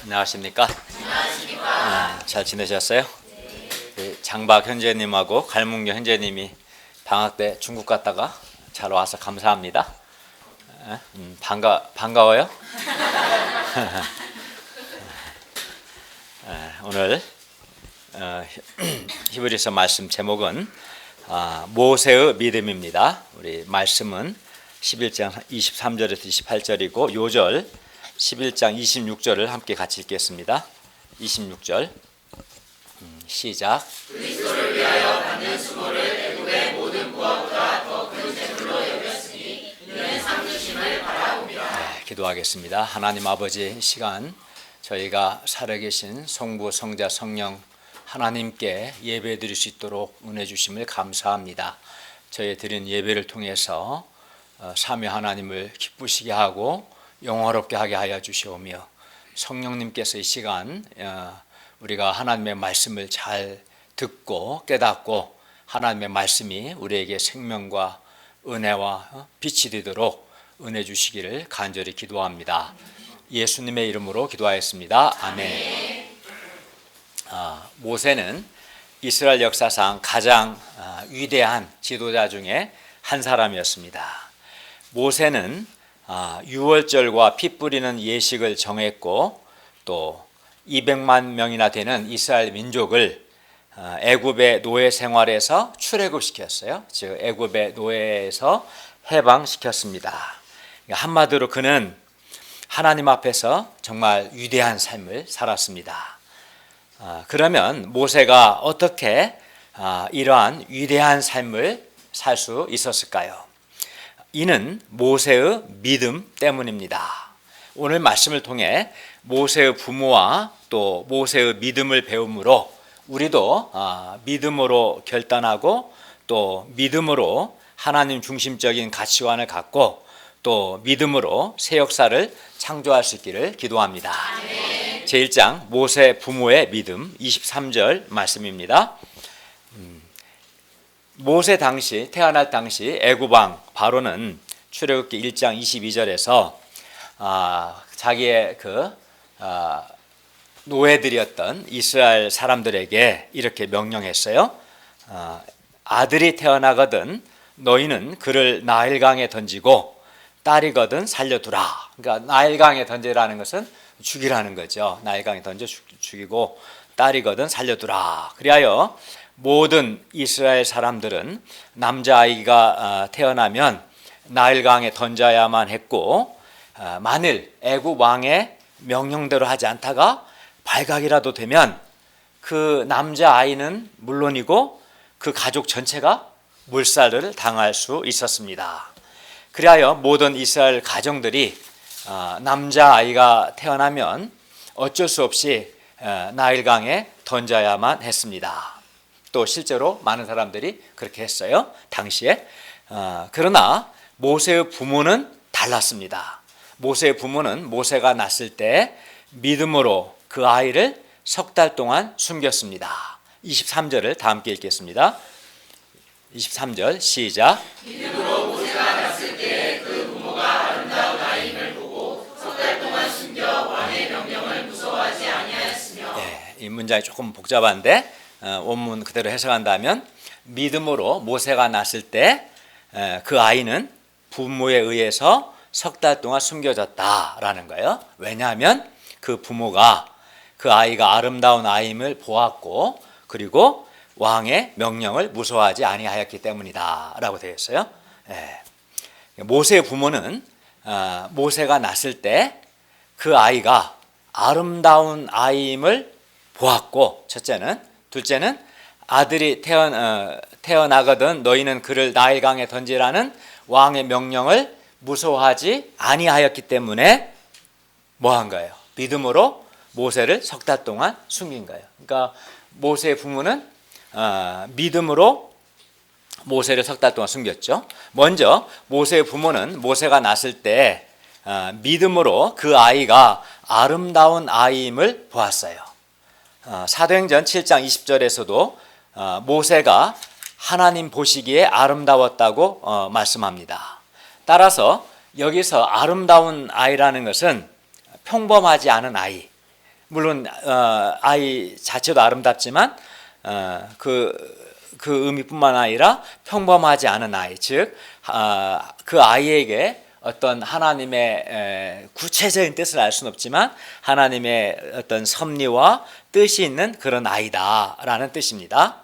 안녕하십니까? 잘 지내셨어요? 장박 형제님하고 갈문교 형제님이 방학 때 중국 갔다가 잘 와서 감사합니다. 반가워요? 오늘 히브리서 말씀 제목은 모세의 믿음입니다. 우리 말씀은 11장 23절에서 28절이고 요절 11장 26절을 함께 같이 읽겠습니다. 26절 시작. 그리스도를 위하여 받는 수고를 애굽의 모든 부하보다 더 큰 재물로 여겼으니 이는 상 주심을 바라옵니다. 기도하겠습니다. 하나님 아버지, 이 시간 저희가 살아계신 성부, 성자, 성령 하나님께 예배 드릴 수 있도록 은혜 주심을 감사합니다. 저희 드린 예배를 통해서 삼위 하나님을 기쁘시게 하고 영화롭게 하게 하여 주시오며, 성령님께서 이 시간 우리가 하나님의 말씀을 잘 듣고 깨닫고 하나님의 말씀이 우리에게 생명과 은혜와 빛이 되도록 은혜 주시기를 간절히 기도합니다. 예수님의 이름으로 기도하였습니다. 아멘. 모세는 이스라엘 역사상 가장 위대한 지도자 중에 한 사람이었습니다. 모세는 유월절과 피 뿌리는 예식을 정했고 또 200만 명이나 되는 이스라엘 민족을 애굽의 노예 생활에서 출애굽시켰어요. 즉 애굽의 노예에서 해방시켰습니다. 한마디로 그는 하나님 앞에서 정말 위대한 삶을 살았습니다. 그러면 모세가 어떻게 이러한 위대한 삶을 살 수 있었을까요? 이는 모세의 믿음 때문입니다. 오늘 말씀을 통해 모세의 부모와 또 모세의 믿음을 배움으로 우리도 믿음으로 결단하고 또 믿음으로 하나님 중심적인 가치관을 갖고 또 믿음으로 새 역사를 창조할 수 있기를 기도합니다. 제1장 모세 부모의 믿음 23절 말씀입니다. 모세 당시 태어날 당시 애굽 왕 바로는 출애굽기 1장 22절에서 자기의 노예들이었던 이스라엘 사람들에게 이렇게 명령했어요. 아들이 태어나거든 너희는 그를 나일강에 던지고 딸이거든 살려두라. 그러니까 나일강에 던지라는 것은 죽이라는 거죠. 나일강에 던져 죽이고 딸이거든 살려두라. 그리하여 모든 이스라엘 사람들은 남자아이가 태어나면 나일강에 던져야만 했고, 만일 애굽 왕의 명령대로 하지 않다가 발각이라도 되면 그 남자아이는 물론이고 그 가족 전체가 물살을 당할 수 있었습니다. 그리하여 모든 이스라엘 가정들이 남자아이가 태어나면 어쩔 수 없이 나일강에 던져야만 했습니다. 또 실제로 많은 사람들이 그렇게 했어요, 당시에. 그러나 모세의 부모는 달랐습니다. 모세의 부모는 모세가 낳았을 때 믿음으로 그 아이를 석 달 동안 숨겼습니다. 23절을 다 함께 읽겠습니다. 23절 시작. 믿음으로 모세가 낳았을 때 그 부모가 아름다운 아이임을 보고 석 달 동안 숨겨 왕의 명령을 무서워하지 아니하였으며. 이 문장이 조금 복잡한데 원문 그대로 해석한다면 믿음으로 모세가 낳았을 때 그 아이는 부모에 의해서 석 달 동안 숨겨졌다라는 거예요. 왜냐하면 그 부모가 그 아이가 아름다운 아이임을 보았고 그리고 왕의 명령을 무서워하지 아니하였기 때문이다 라고 되어 있어요. 모세의 부모는 모세가 낳았을 때 그 아이가 아름다운 아이임을 보았고, 첫째는. 둘째는 아들이 태어나거든 너희는 그를 나일강에 던지라는 왕의 명령을 무서워하지 아니하였기 때문에 뭐한 거예요? 믿음으로 모세를 석 달 동안 숨긴 거예요. 그러니까 모세의 부모는 믿음으로 모세를 석 달 동안 숨겼죠. 먼저 모세의 부모는 모세가 낳았을 때 믿음으로 그 아이가 아름다운 아이임을 보았어요. 사도행전 7장 20절에서도 모세가 하나님 보시기에 아름다웠다고 말씀합니다. 따라서 여기서 아름다운 아이라는 것은 평범하지 않은 아이, 물론 아이 자체도 아름답지만 그 의미뿐만 아니라 평범하지 않은 아이, 즉 그 아이에게 어떤 하나님의 구체적인 뜻을 알 수는 없지만 하나님의 어떤 섭리와 뜻이 있는 그런 아이다라는 뜻입니다.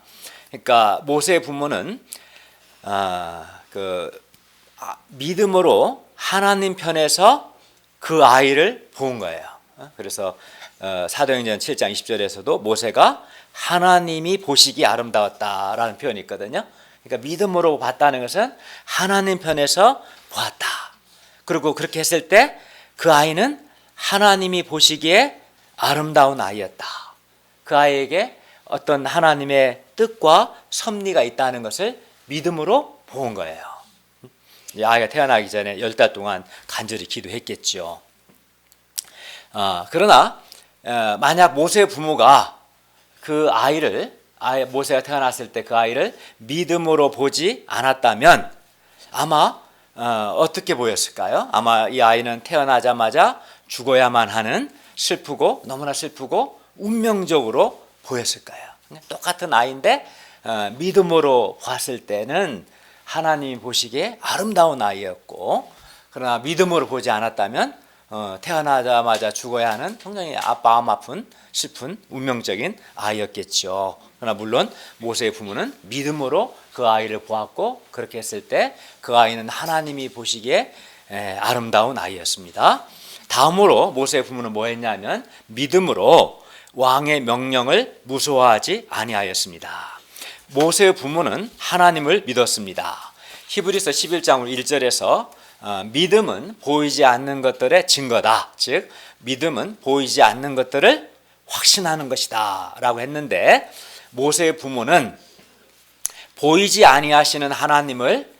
그러니까 모세의 부모는 믿음으로 하나님 편에서 그 아이를 본 거예요. 그래서 사도행전 7장 20절에서도 모세가 하나님이 보시기 아름다웠다라는 표현이 있거든요. 그러니까 믿음으로 봤다는 것은 하나님 편에서 보았다. 그리고 그렇게 했을 때 그 아이는 하나님이 보시기에 아름다운 아이였다. 그 아이에게 어떤 하나님의 뜻과 섭리가 있다는 것을 믿음으로 본 거예요. 이 아이가 태어나기 전에 10달 동안 간절히 기도했겠죠. 그러나 만약 모세의 부모가 그 모세가 태어났을 때 그 아이를 믿음으로 보지 않았다면 아마 어떻게 보였을까요? 아마 이 아이는 태어나자마자 죽어야만 하는 너무나 슬프고 운명적으로 보였을 거예요. 똑같은 아이인데 믿음으로 봤을 때는 하나님이 보시기에 아름다운 아이였고, 그러나 믿음으로 보지 않았다면 태어나자마자 죽어야 하는 굉장히 마음 아픈 슬픈 운명적인 아이였겠죠. 그러나 물론 모세의 부모는 믿음으로 그 아이를 보았고, 그렇게 했을 때 그 아이는 하나님이 보시기에 아름다운 아이였습니다. 다음으로 모세의 부모는 뭐 했냐면 믿음으로 왕의 명령을 무서워하지 아니하였습니다. 모세의 부모는 하나님을 믿었습니다. 히브리서 11장 1절에서 믿음은 보이지 않는 것들의 증거다. 즉 믿음은 보이지 않는 것들을 확신하는 것이다 라고 했는데, 모세의 부모는 보이지 아니하시는 하나님을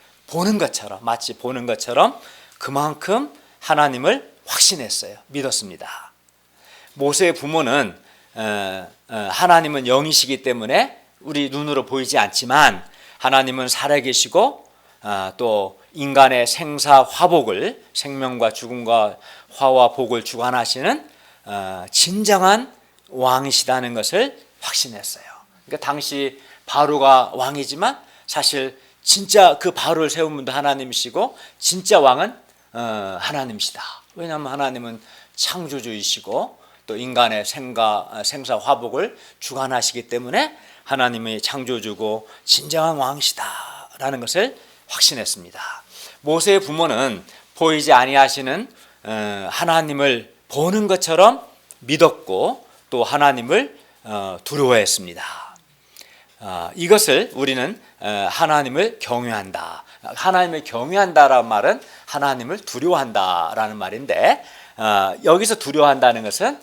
마치 보는 것처럼 그만큼 하나님을 확신했어요. 믿었습니다. 모세의 부모는 하나님은 영이시기 때문에 우리 눈으로 보이지 않지만 하나님은 살아계시고 또 인간의 생사화복을, 생명과 죽음과 화와 복을 주관하시는 진정한 왕이시다는 것을 확신했어요. 그러니까 당시 바로가 왕이지만 사실 진짜 그 바로를 세운 분도 하나님이시고 진짜 왕은 하나님이시다. 왜냐하면 하나님은 창조주이시고 또 인간의 생사화복을 주관하시기 때문에 하나님의 창조주고 진정한 왕이시다라는 것을 확신했습니다. 모세의 부모는 보이지 아니하시는 하나님을 보는 것처럼 믿었고 또 하나님을 두려워했습니다. 이것을 우리는 하나님을 경외한다. 하나님을 경외한다라는 말은 하나님을 두려워한다라는 말인데, 여기서 두려워한다는 것은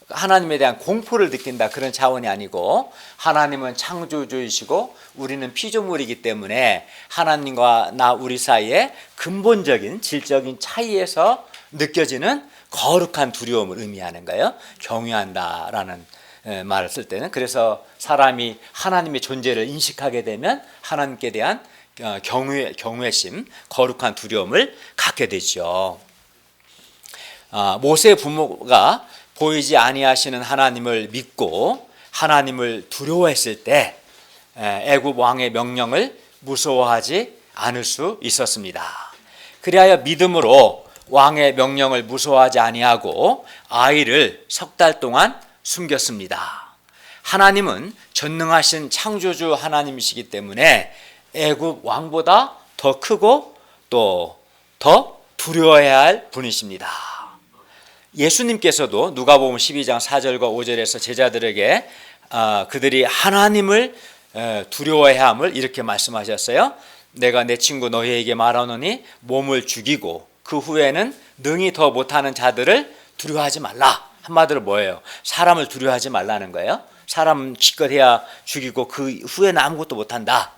하나님에 대한 공포를 느낀다 그런 차원이 아니고, 하나님은 창조주이시고 우리는 피조물이기 때문에 하나님과 우리 사이에 근본적인 질적인 차이에서 느껴지는 거룩한 두려움을 의미하는 거예요. 경외한다라는 말을 쓸 때는. 그래서 사람이 하나님의 존재를 인식하게 되면 하나님께 대한 경외심, 거룩한 두려움을 갖게 되죠. 모세의 부모가 보이지 아니하시는 하나님을 믿고 하나님을 두려워했을 때 애굽 왕의 명령을 무서워하지 않을 수 있었습니다. 그리하여 믿음으로 왕의 명령을 무서워하지 아니하고 아이를 3달 동안 숨겼습니다. 하나님은 전능하신 창조주 하나님이시기 때문에 애굽 왕보다 더 크고 또 더 두려워해야 할 분이십니다. 예수님께서도 누가복음 12장 4절과 5절에서 제자들에게 그들이 하나님을 두려워해야 함을 이렇게 말씀하셨어요. 내가 내 친구 너희에게 말하노니 몸을 죽이고 그 후에는 능히 더 못하는 자들을 두려워하지 말라. 한마디로 뭐예요? 사람을 두려워하지 말라는 거예요. 사람은 기껏해야 죽이고 그 후에는 아무것도 못한다.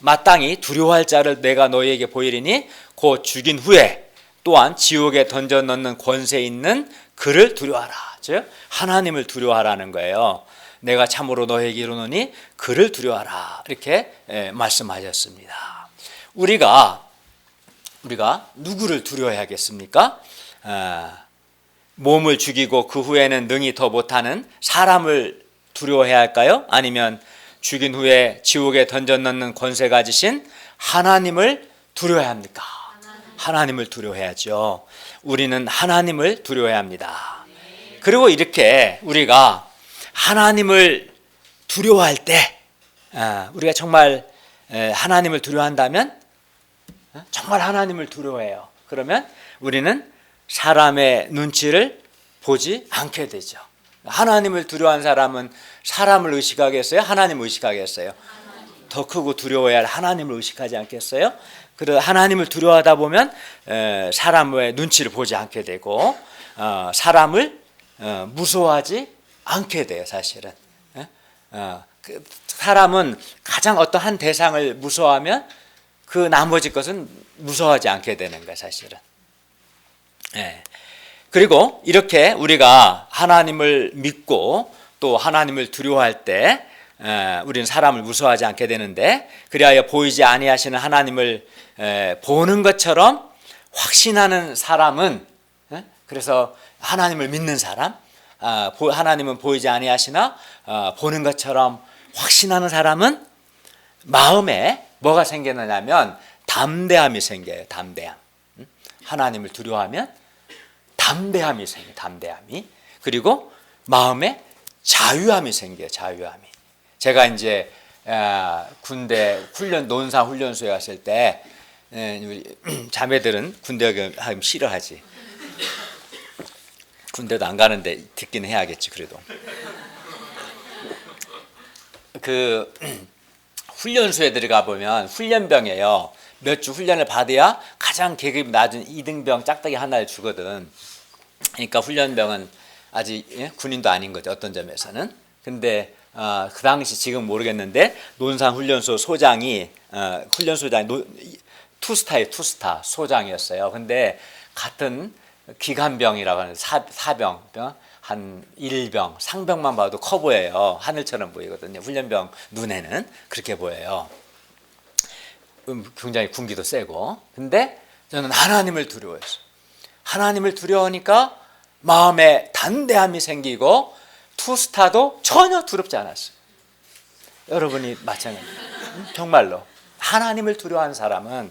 마땅히 두려워할 자를 내가 너희에게 보이리니 곧 죽인 후에 또한 지옥에 던져 넣는 권세 있는 그를 두려워하라. 즉 하나님을 두려워하라는 거예요. 내가 참으로 너희에게 이르노니 그를 두려워하라. 이렇게 말씀하셨습니다. 우리가 누구를 두려워해야겠습니까? 몸을 죽이고 그 후에는 능히 더 못하는 사람을 두려워해야 할까요? 아니면 죽인 후에 지옥에 던져 넣는 권세 가지신 하나님을 두려워해야 합니까? 하나님을 두려워해야죠. 우리는 하나님을 두려워해야 합니다. 그리고 이렇게 우리가 하나님을 두려워할 때, 우리가 정말 하나님을 두려워한다면, 정말 하나님을 두려워해요. 그러면 우리는 사람의 눈치를 보지 않게 되죠. 하나님을 두려워한 사람은 사람을 의식하겠어요? 하나님을 의식하겠어요? 더 크고 두려워야 할 하나님을 의식하지 않겠어요? 그래서 하나님을 두려워하다 보면 사람의 눈치를 보지 않게 되고 사람을 무서워하지 않게 돼요. 사실은 사람은 가장 어떤 한 대상을 무서워하면 그 나머지 것은 무서워하지 않게 되는 거예요. 사실은. 그리고 이렇게 우리가 하나님을 믿고 또 하나님을 두려워할 때 우리는 사람을 무서워하지 않게 되는데, 그리하여 보이지 아니하시는 하나님을 보는 것처럼 확신하는 사람은, 그래서 하나님을 믿는 사람, 하나님은 보이지 아니하시나 보는 것처럼 확신하는 사람은 마음에 뭐가 생기느냐면 담대함이 생겨요. 담대함. 하나님을 두려워하면 담대함이 생겨요. 담대함이. 그리고 마음에 자유함이 생겨요. 자유함이. 제가 이제 군대 훈련, 논산 훈련소에 갔을 때 우리 자매들은 군대 가면 싫어하지. 군대도 안 가는데 듣긴 해야겠지. 그래도 그 훈련소에 들어가 보면 훈련병이에요. 몇 주 훈련을 받아야 가장 계급이 낮은 2등병 짝대기 하나를 주거든. 그러니까 훈련병은 아직 군인도 아닌 거죠. 어떤 점에서는. 근데 그 당시 지금 모르겠는데 논산 훈련소 소장이 훈련소장이 투스타 소장이었어요. 근데 같은 기관병이라고 하는 사병 한 1병 상병만 봐도 커 보여요. 하늘처럼 보이거든요. 훈련병 눈에는 그렇게 보여요. 굉장히 군기도 세고. 근데 저는 하나님을 두려워했어요. 하나님을 두려워하니까 마음에 담대함이 생기고 투스타도 전혀 두렵지 않았어요. 여러분이 마찬가지예요. 정말로 하나님을 두려워하는 사람은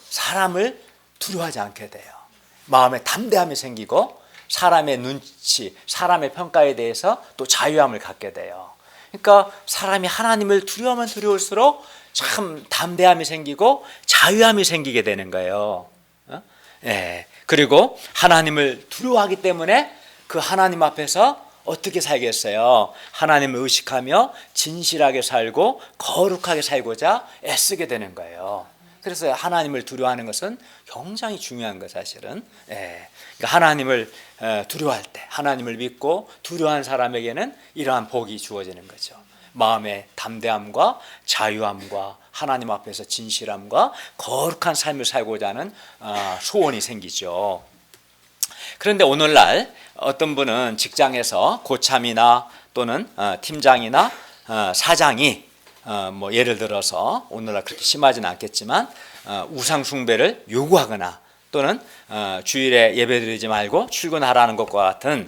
사람을 두려워하지 않게 돼요. 마음에 담대함이 생기고 사람의 눈치, 사람의 평가에 대해서 또 자유함을 갖게 돼요. 그러니까 사람이 하나님을 두려워하면 두려울수록 참 담대함이 생기고 자유함이 생기게 되는 거예요. 그리고 하나님을 두려워하기 때문에 그 하나님 앞에서 어떻게 살겠어요? 하나님을 의식하며 진실하게 살고 거룩하게 살고자 애쓰게 되는 거예요. 그래서 하나님을 두려워하는 것은 굉장히 중요한 거 사실은. 그러니까 하나님을 두려워할 때, 하나님을 믿고 두려워하는 사람에게는 이러한 복이 주어지는 거죠. 마음의 담대함과 자유함과 하나님 앞에서 진실함과 거룩한 삶을 살고자 하는 소원이 생기죠. 그런데 오늘날 어떤 분은 직장에서 고참이나 또는 팀장이나 사장이 뭐 예를 들어서 오늘날 그렇게 심하지는 않겠지만 우상 숭배를 요구하거나 또는 주일에 예배드리지 말고 출근하라는 것과 같은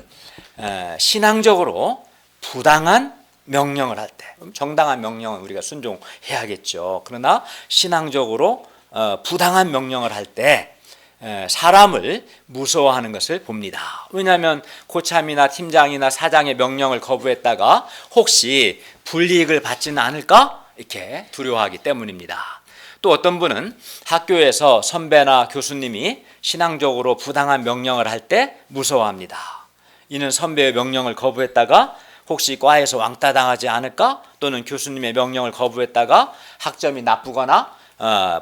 신앙적으로 부당한 명령을 할 때, 정당한 명령은 우리가 순종해야겠죠. 그러나 신앙적으로 부당한 명령을 할 때 사람을 무서워하는 것을 봅니다. 왜냐하면 고참이나 팀장이나 사장의 명령을 거부했다가 혹시 불이익을 받지는 않을까? 이렇게 두려워하기 때문입니다. 또 어떤 분은 학교에서 선배나 교수님이 신앙적으로 부당한 명령을 할 때 무서워합니다. 이는 선배의 명령을 거부했다가 혹시 과에서 왕따 당하지 않을까? 또는 교수님의 명령을 거부했다가 학점이 나쁘거나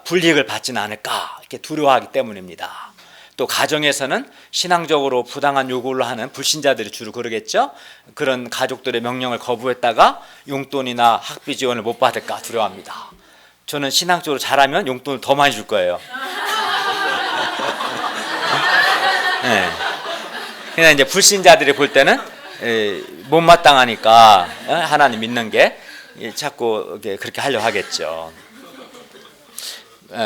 불이익을 받지는 않을까? 이렇게 두려워하기 때문입니다. 또 가정에서는 신앙적으로 부당한 요구를 하는 불신자들이 주로 그러겠죠. 그런 가족들의 명령을 거부했다가 용돈이나 학비 지원을 못 받을까 두려워합니다. 저는 신앙적으로 잘하면 용돈을 더 많이 줄 거예요. 네. 그냥 이제 불신자들이 볼 때는 못마땅하니까 하나님 믿는 게 자꾸 그렇게 하려고 하겠죠.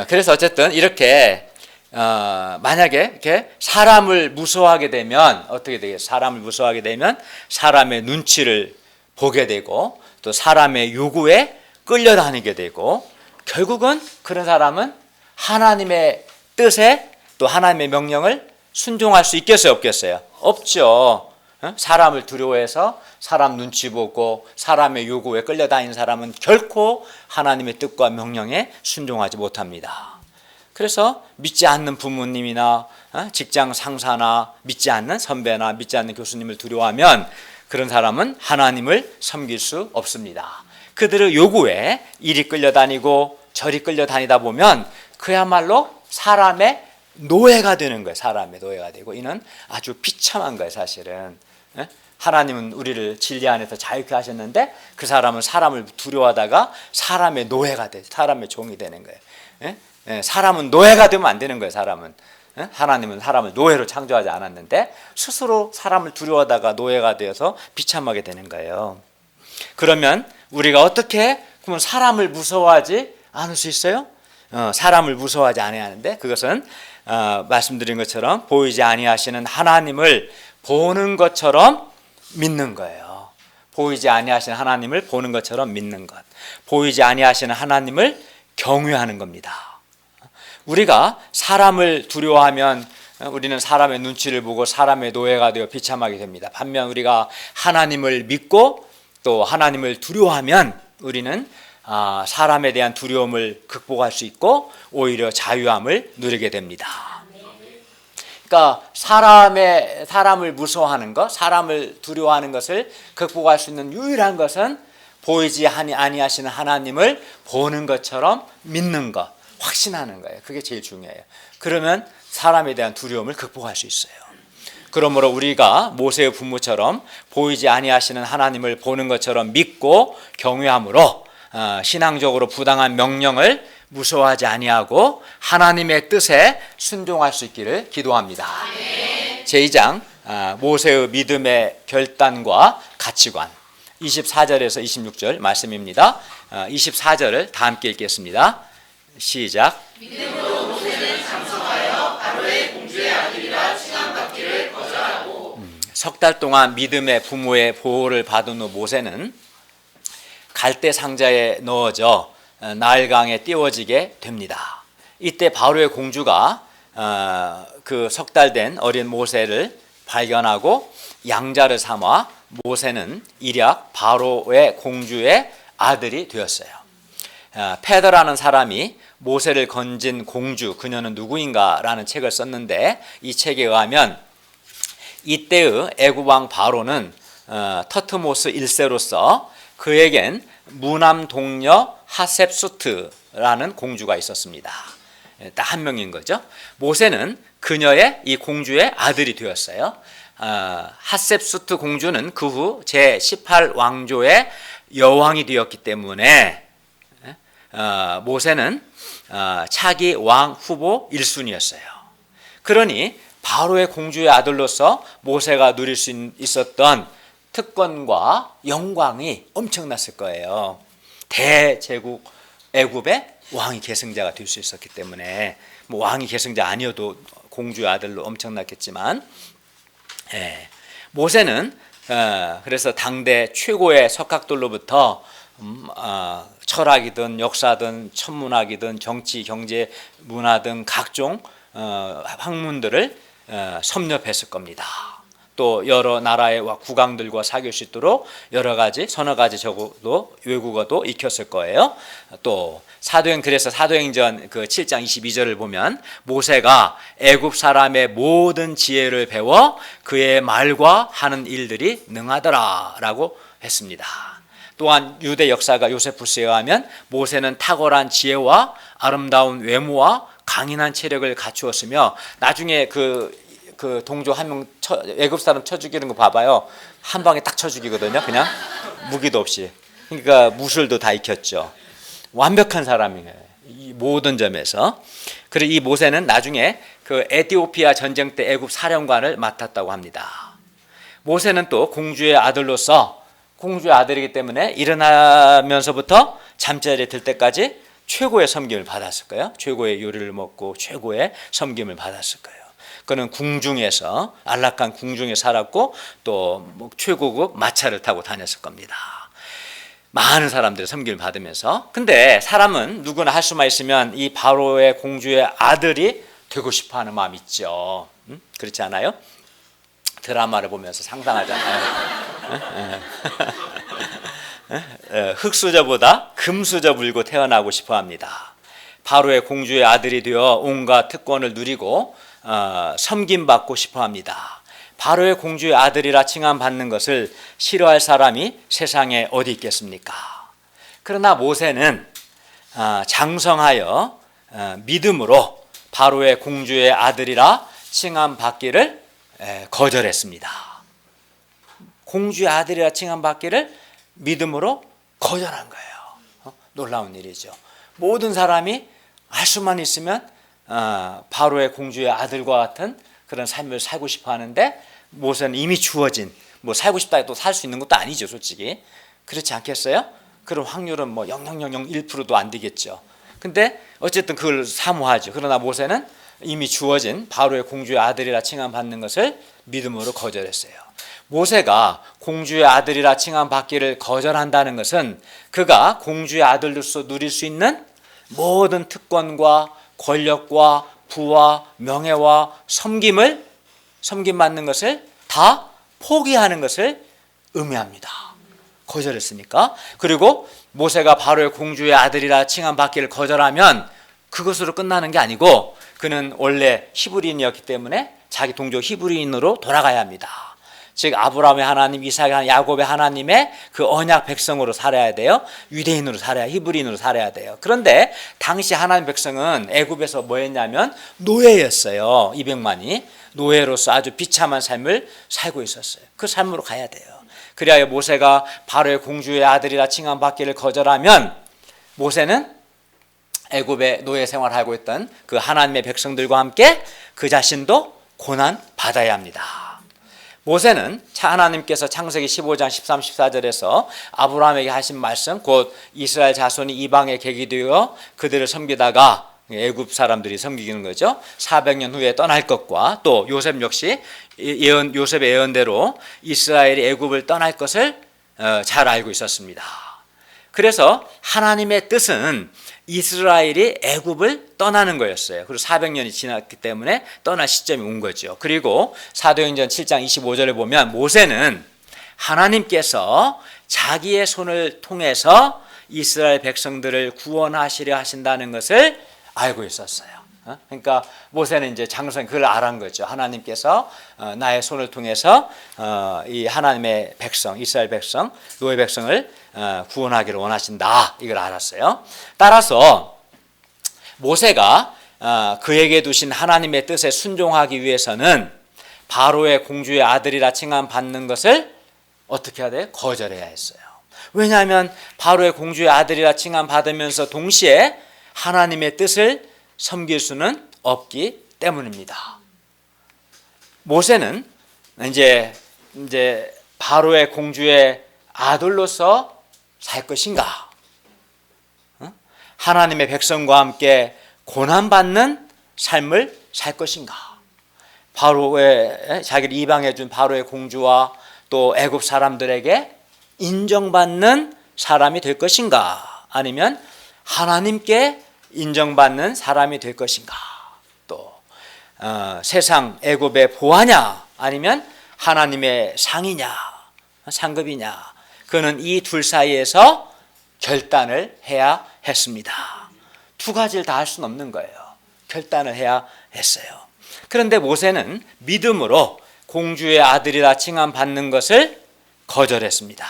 그래서 어쨌든 이렇게 만약에 이렇게 사람을 무서워하게 되면 어떻게 되겠어요? 사람을 무서워하게 되면 사람의 눈치를 보게 되고 또 사람의 요구에 끌려다니게 되고 결국은 그런 사람은 하나님의 뜻에 또 하나님의 명령을 순종할 수 있겠어요? 없겠어요? 없죠. 사람을 두려워해서 사람 눈치 보고 사람의 요구에 끌려다니는 사람은 결코 하나님의 뜻과 명령에 순종하지 못합니다. 그래서 믿지 않는 부모님이나 직장 상사나 믿지 않는 선배나 믿지 않는 교수님을 두려워하면 그런 사람은 하나님을 섬길 수 없습니다. 그들의 요구에 이리 끌려다니고 저리 끌려다니다 보면 그야말로 사람의 노예가 되는 거예요. 사람의 노예가 되고 이는 아주 비참한 거예요. 사실은 하나님은 우리를 진리 안에서 자유케 하셨는데 그 사람은 사람을 두려워하다가 사람의 노예가 돼, 사람의 종이 되는 거예요. 사람은 노예가 되면 안 되는 거예요. 사람은 하나님은 사람을 노예로 창조하지 않았는데 스스로 사람을 두려워하다가 노예가 되어서 비참하게 되는 거예요. 그러면 우리가 어떻게 그러면 사람을 무서워하지 않을 수 있어요? 사람을 무서워하지 않아야 하는데 그것은 말씀드린 것처럼 보이지 아니하시는 하나님을 보는 것처럼 믿는 거예요. 보이지 아니하시는 하나님을 보는 것처럼 믿는 것. 보이지 아니하시는 하나님을 경외하는 겁니다. 우리가 사람을 두려워하면 우리는 사람의 눈치를 보고 사람의 노예가 되어 비참하게 됩니다. 반면 우리가 하나님을 믿고 또 하나님을 두려워하면 우리는 사람에 대한 두려움을 극복할 수 있고 오히려 자유함을 누리게 됩니다. 그러니까 사람을 무서워하는 것, 사람을 두려워하는 것을 극복할 수 있는 유일한 것은 보이지 아니하시는 하나님을 보는 것처럼 믿는 것, 확신하는 거예요. 그게 제일 중요해요. 그러면 사람에 대한 두려움을 극복할 수 있어요. 그러므로 우리가 모세의 부모처럼 보이지 아니하시는 하나님을 보는 것처럼 믿고 경외함으로 신앙적으로 부당한 명령을 무서워하지 아니하고 하나님의 뜻에 순종할 수 있기를 기도합니다. 제2장 모세의 믿음의 결단과 가치관 24절에서 26절 말씀입니다. 24절을 다 함께 읽겠습니다. 시작. 믿음으로 모세는 장성하여 바로의 공주의 아들이라 칭함받기를 거절하고 석 달 동안 믿음의 부모의 보호를 받은 후 모세는 갈대 상자에 넣어져 나일강에 띄워지게 됩니다. 이때 바로의 공주가 그 석 달 된 어린 모세를 발견하고 양자를 삼아 모세는 일약 바로의 공주의 아들이 되었어요. 페더라는 사람이 모세를 건진 공주 그녀는 누구인가라는 책을 썼는데 이 책에 의하면 이때의 애굽 왕 바로는 터트모스 1세로서 그에겐 무남 동녀 하셉수트라는 공주가 있었습니다. 딱 한 명인 거죠. 모세는 그녀의 이 공주의 아들이 되었어요. 하셉수트 공주는 그 후 제18왕조의 여왕이 되었기 때문에 모세는 차기 왕 후보 1순위였어요. 그러니 바로의 공주의 아들로서 모세가 누릴 수 있었던 특권과 영광이 엄청났을 거예요. 대제국 애굽의 왕이 계승자가 될 수 있었기 때문에 뭐 왕이 계승자 아니어도 공주의 아들로 엄청났겠지만 모세는 그래서 당대 최고의 석학들로부터 철학이든 역사든 천문학이든 정치, 경제, 문화 등 각종 학문들을 섭렵했을 겁니다. 또 여러 나라의 국왕들과 사귈 수 있도록 여러 가지 서너 가지 적어도 외국어도 익혔을 거예요. 또 그래서 사도행전 그 7장 22절을 보면 모세가 애굽 사람의 모든 지혜를 배워 그의 말과 하는 일들이 능하더라라고 했습니다. 또한 유대 역사가 요세푸스에 의하면 모세는 탁월한 지혜와 아름다운 외모와 강인한 체력을 갖추었으며 나중에 그 동조 한 명 애굽 사람 쳐 죽이는 거 봐봐요. 한 방에 딱 쳐 죽이거든요. 그냥 무기도 없이. 그러니까 무술도 다 익혔죠. 완벽한 사람이에요. 이 모든 점에서. 그리고 이 모세는 나중에 그 에티오피아 전쟁 때 애굽 사령관을 맡았다고 합니다. 모세는 또 공주의 아들로서 공주의 아들이기 때문에 일어나면서부터 잠자리에 들 때까지 최고의 섬김을 받았을 거예요. 최고의 요리를 먹고 최고의 섬김을 받았을 거예요. 그는 궁중에서 안락한 궁중에 살았고 또 뭐 최고급 마차를 타고 다녔을 겁니다. 많은 사람들의 섬김을 받으면서. 근데 사람은 누구나 할 수만 있으면 이 바로의 공주의 아들이 되고 싶어하는 마음이 있죠. 그렇지 않아요? 드라마를 보면서 상상하잖아요. 흙수저보다 금수저 물고 태어나고 싶어합니다. 바로의 공주의 아들이 되어 온갖 특권을 누리고 섬김받고 싶어합니다. 바로의 공주의 아들이라 칭함받는 것을 싫어할 사람이 세상에 어디 있겠습니까? 그러나 모세는 장성하여 믿음으로 바로의 공주의 아들이라 칭함받기를 거절했습니다. 공주의 아들이라 칭함받기를 믿음으로 거절한 거예요. 놀라운 일이죠. 모든 사람이 할 수만 있으면 바로의 공주의 아들과 같은 그런 삶을 살고 싶어 하는데 모세는 이미 주어진, 뭐 살고 싶다 해도 살 수 있는 것도 아니죠, 솔직히. 그렇지 않겠어요? 그런 확률은 뭐 0.001%도 안 되겠죠. 근데 어쨌든 그걸 사모하죠. 그러나 모세는 이미 주어진 바로의 공주의 아들이라 칭함받는 것을 믿음으로 거절했어요. 모세가 공주의 아들이라 칭함받기를 거절한다는 것은 그가 공주의 아들로서 누릴 수 있는 모든 특권과 권력과 부와 명예와 섬김받는 것을 다 포기하는 것을 의미합니다. 거절했으니까. 그리고 모세가 바로의 공주의 아들이라 칭함받기를 거절하면 그것으로 끝나는 게 아니고 그는 원래 히브리인이었기 때문에 자기 동족 히브리인으로 돌아가야 합니다. 즉 아브라함의 하나님, 이삭의 하나님, 야곱의 하나님의 그 언약 백성으로 살아야 돼요. 유대인으로 살아야, 히브리인으로 살아야 돼요. 그런데 당시 하나님 백성은 애굽에서 뭐 했냐면 노예였어요. 200만이 노예로서 아주 비참한 삶을 살고 있었어요. 그 삶으로 가야 돼요. 그래야 모세가 바로의 공주의 아들이라 칭함받기를 거절하면 모세는 애굽의 노예 생활하고 있던 그 하나님의 백성들과 함께 그 자신도 고난 받아야 합니다. 모세는 하나님께서 창세기 15장 13, 14절에서 아브라함에게 하신 말씀, 곧 이스라엘 자손이 이방에 객이 되어 그들을 섬기다가 애굽 사람들이 섬기는 거죠. 400년 후에 떠날 것과 또 요셉 역시 요셉의 예언대로 이스라엘이 애굽을 떠날 것을 잘 알고 있었습니다. 그래서 하나님의 뜻은 이스라엘이 애굽을 떠나는 거였어요. 그리고 400년이 지났기 때문에 떠날 시점이 온 거죠. 그리고 사도행전 7장 25절에 보면 모세는 하나님께서 자기의 손을 통해서 이스라엘 백성들을 구원하시려 하신다는 것을 알고 있었어요. 그러니까 모세는 이제 장성 그걸 알은 거죠. 하나님께서 나의 손을 통해서 이 하나님의 백성, 이스라엘 백성, 노예 백성을 구원하기를 원하신다. 이걸 알았어요. 따라서 모세가 그에게 두신 하나님의 뜻에 순종하기 위해서는 바로의 공주의 아들이라 칭함받는 것을 어떻게 해야 돼요? 거절해야 했어요. 왜냐하면 바로의 공주의 아들이라 칭함받으면서 동시에 하나님의 뜻을 섬길 수는 없기 때문입니다. 모세는 이제 바로의 공주의 아들로서 살 것인가? 하나님의 백성과 함께 고난받는 삶을 살 것인가? 바로의 자기를 이방해 준 바로의 공주와 또 애굽 사람들에게 인정받는 사람이 될 것인가? 아니면 하나님께 인정받는 사람이 될 것인가? 또 세상 애굽의 보화냐? 아니면 하나님의 상이냐? 상급이냐? 그는 이 둘 사이에서 결단을 해야 했습니다. 두 가지를 다 할 수는 없는 거예요. 결단을 해야 했어요. 그런데 모세는 믿음으로 공주의 아들이라 칭함받는 것을 거절했습니다.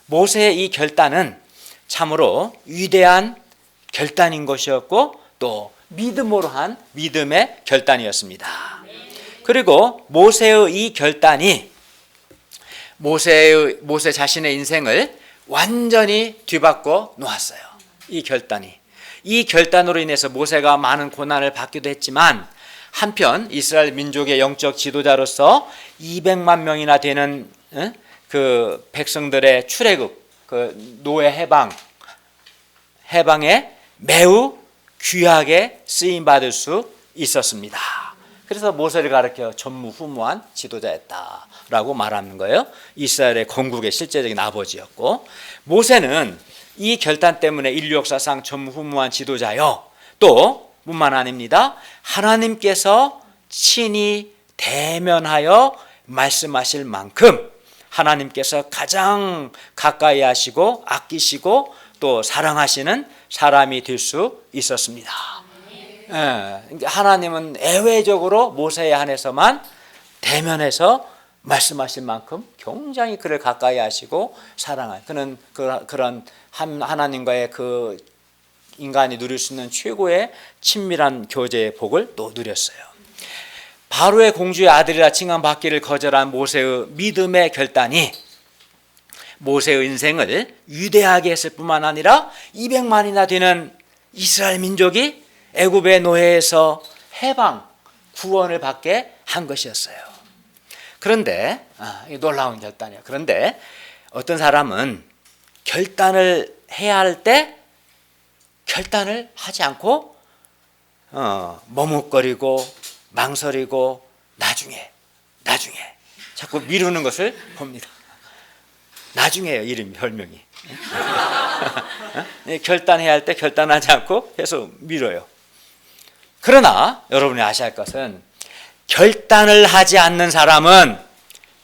모세의 이 결단은 참으로 위대한 결단인 것이었고 또 믿음으로 한 믿음의 결단이었습니다. 그리고 모세의 이 결단이 모세 자신의 인생을 완전히 뒤바꿔 놓았어요. 이 결단으로 인해서 모세가 많은 고난을 받기도 했지만 한편 이스라엘 민족의 영적 지도자로서 200만 명이나 되는 그 백성들의 출애굽, 그 노예 해방의 매우 귀하게 쓰임 받을 수 있었습니다. 그래서 모세를 가리켜 전무후무한 지도자였다라고 말하는 거예요. 이스라엘의 건국의 실제적인 아버지였고, 모세는 이 결단 때문에 인류 역사상 전무후무한 지도자요, 또 뿐만 아닙니다. 하나님께서 친히 대면하여 말씀하실 만큼 하나님께서 가장 가까이 하시고 아끼시고 또 사랑하시는 사람이 될 수 있었습니다. 하나님은 애외적으로 모세에 한해서만 대면해서 말씀하실 만큼 굉장히 그를 가까이 하시고 사랑하는, 그는 그런 하나님과의 그 인간이 누릴 수 있는 최고의 친밀한 교제의 복을 또 누렸어요. 바로의 공주의 아들이라 칭함받기를 거절한 모세의 믿음의 결단이 모세의 인생을 위대하게 했을 뿐만 아니라 200만이나 되는 이스라엘 민족이 애굽의 노예에서 해방, 구원을 받게 한 것이었어요. 그런데 놀라운 결단이에요. 그런데 어떤 사람은 결단을 해야 할 때 결단을 하지 않고 머뭇거리고 망설이고 나중에 자꾸 미루는 것을 봅니다. 나중에요, 이름이, 별명이. 결단해야 할 때 결단하지 않고 계속 미뤄요. 그러나 여러분이 아셔야 할 것은 결단을 하지 않는 사람은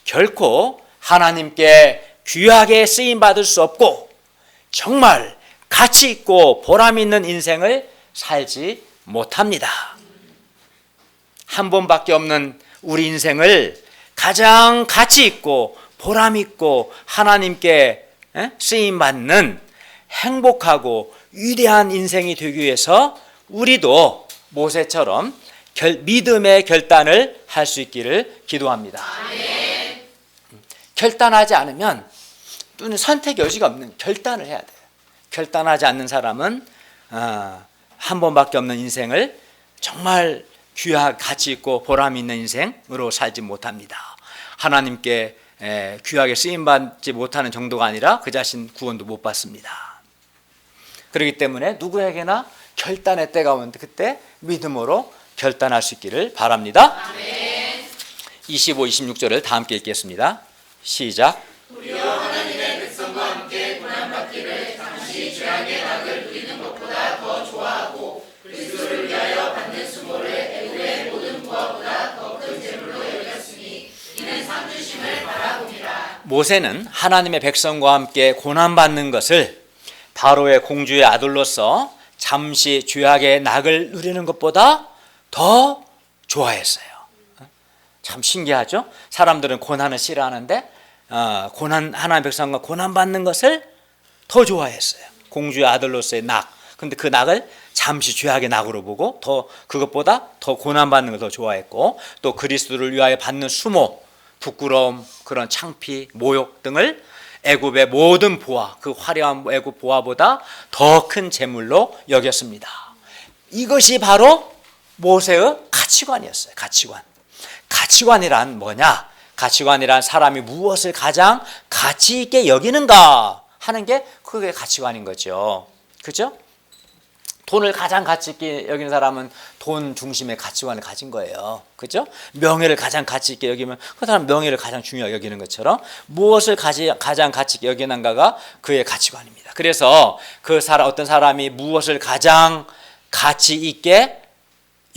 결코 하나님께 귀하게 쓰임받을 수 없고 정말 가치 있고 보람 있는 인생을 살지 못합니다. 한 번밖에 없는 우리 인생을 가장 가치 있고 보람 있고 하나님께 쓰임받는 행복하고 위대한 인생이 되기 위해서 우리도 모세처럼 믿음의 결단을 할 수 있기를 기도합니다. 아멘. 결단하지 않으면 또는 선택의 여지가 없는 결단을 해야 돼요. 결단하지 않는 사람은 한 번밖에 없는 인생을 정말 귀하게 가치 있고 보람 있는 인생으로 살지 못합니다. 하나님께 귀하게 쓰임받지 못하는 정도가 아니라 그 자신 구원도 못 받습니다. 그렇기 때문에 누구에게나 결단의 때가 오는데 그때 믿음으로 결단할 수 있기를 바랍니다. 아멘. 25, 26절을 다 함께 읽겠습니다. 시작. 우리여 하나님의 백성과 함께 고난받기를 잠시 죄악의 낙을 누리는 것보다 더 좋아하고 그리스도를 위하여 받는 수모를 애굽의 모든 부하보다 더 큰 재물로 여겼으니 이는 상 주심을 바라봅니다. 모세는 하나님의 백성과 함께 고난받는 것을 바로의 공주의 아들로서 잠시 죄악의 낙을 누리는 것보다 더 좋아했어요. 참 신기하죠? 사람들은 고난을 싫어하는데 하나님의 백성과 고난받는 것을 더 좋아했어요. 공주의 아들로서의 낙. 근데 그 낙을 잠시 죄악의 낙으로 보고 더 그것보다 더 고난받는 걸 더 좋아했고, 또 그리스도를 위하여 받는 수모, 부끄러움, 그런 창피, 모욕 등을 애굽의 모든 보화, 그 화려한 애굽 보화보다 더 큰 재물로 여겼습니다. 이것이 바로 모세의 가치관이었어요. 가치관이란 뭐냐? 가치관이란 사람이 무엇을 가장 가치 있게 여기는가 하는 게 그게 가치관인 거죠. 그죠? 돈을 가장 가치 있게 여기는 사람은 돈 중심의 가치관을 가진 거예요. 그죠? 명예를 가장 가치 있게 여기면 그 사람 명예를 가장 중요하게 여기는 것처럼 무엇을 가장 가치 있게 여기는가가 그의 가치관입니다. 그래서 어떤 사람이 무엇을 가장 가치 있게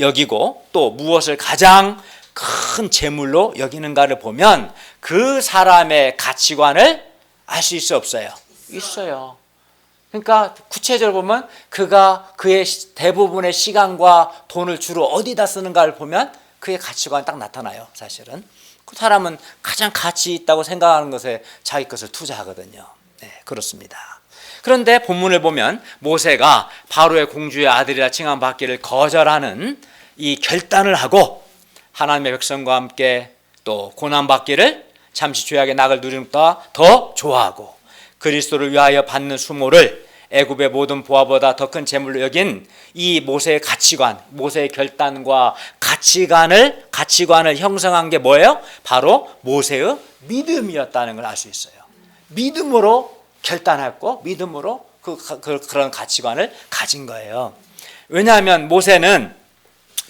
여기고 또 무엇을 가장 큰 재물로 여기는가를 보면 그 사람의 가치관을 알 수 있어 없어요? 있어요. 그러니까 구체적으로 보면 그가 그의 대부분의 시간과 돈을 주로 어디다 쓰는가를 보면 그의 가치관이 딱 나타나요. 사실은 그 사람은 가장 가치 있다고 생각하는 것에 자기 것을 투자하거든요. 네, 그렇습니다. 그런데 본문을 보면 모세가 바로의 공주의 아들이라 칭함받기를 거절하는 이 결단을 하고 하나님의 백성과 함께 또 고난받기를 잠시 죄악의 낙을 누리는 것보다 더 좋아하고 그리스도를 위하여 받는 수모를 애굽의 모든 보화보다 더 큰 재물로 여긴 이 모세의 가치관, 모세의 결단과 가치관을 형성한 게 뭐예요? 바로 모세의 믿음이었다는 걸 알 수 있어요. 믿음으로 결단했고 믿음으로 그런 가치관을 가진 거예요. 왜냐하면 모세는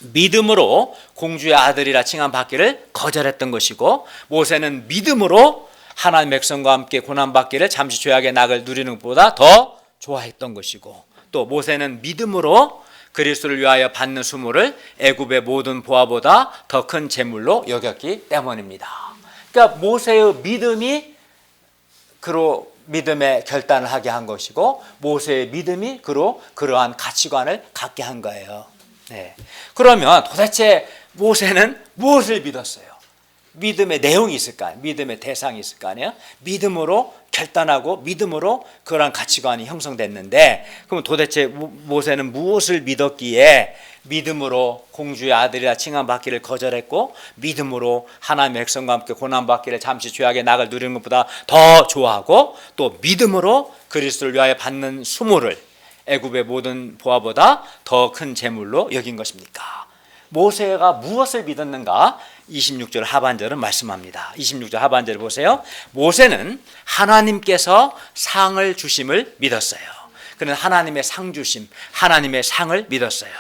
믿음으로 공주의 아들이라 칭함받기를 거절했던 것이고, 모세는 믿음으로 하나님 백성과 함께 고난받기를 잠시 죄악의 낙을 누리는 것보다 더 좋아했던 것이고, 또 모세는 믿음으로 그리스도를 위하여 받는 수모를 애굽의 모든 보화보다 더 큰 재물로 여겼기 때문입니다. 그러니까 모세의 믿음이 그로 믿음의 결단을 하게 한 것이고, 모세의 믿음이 그로 그러한 가치관을 갖게 한 거예요. 네. 그러면 도대체 모세는 무엇을 믿었어요? 믿음의 내용이 있을 거 아니에요. 믿음의 대상이 있을 거 아니에요. 믿음으로 결단하고 믿음으로 그러한 가치관이 형성됐는데, 그럼 도대체 모세는 무엇을 믿었기에 믿음으로 공주의 아들이라 칭함받기를 거절했고, 믿음으로 하나님의 백성과 함께 고난받기를 잠시 죄악의 낙을 누리는 것보다 더 좋아하고, 또 믿음으로 그리스도를 위하여 받는 수모를 애굽의 모든 보화보다 더 큰 재물로 여긴 것입니까? 모세가 무엇을 믿었는가? 26절 하반절은 말씀합니다. 26절 하반절을 보세요. 모세는 하나님께서 상을 주심을 믿었어요. 그는 하나님의 상 주심, 하나님의 상을 믿었어요.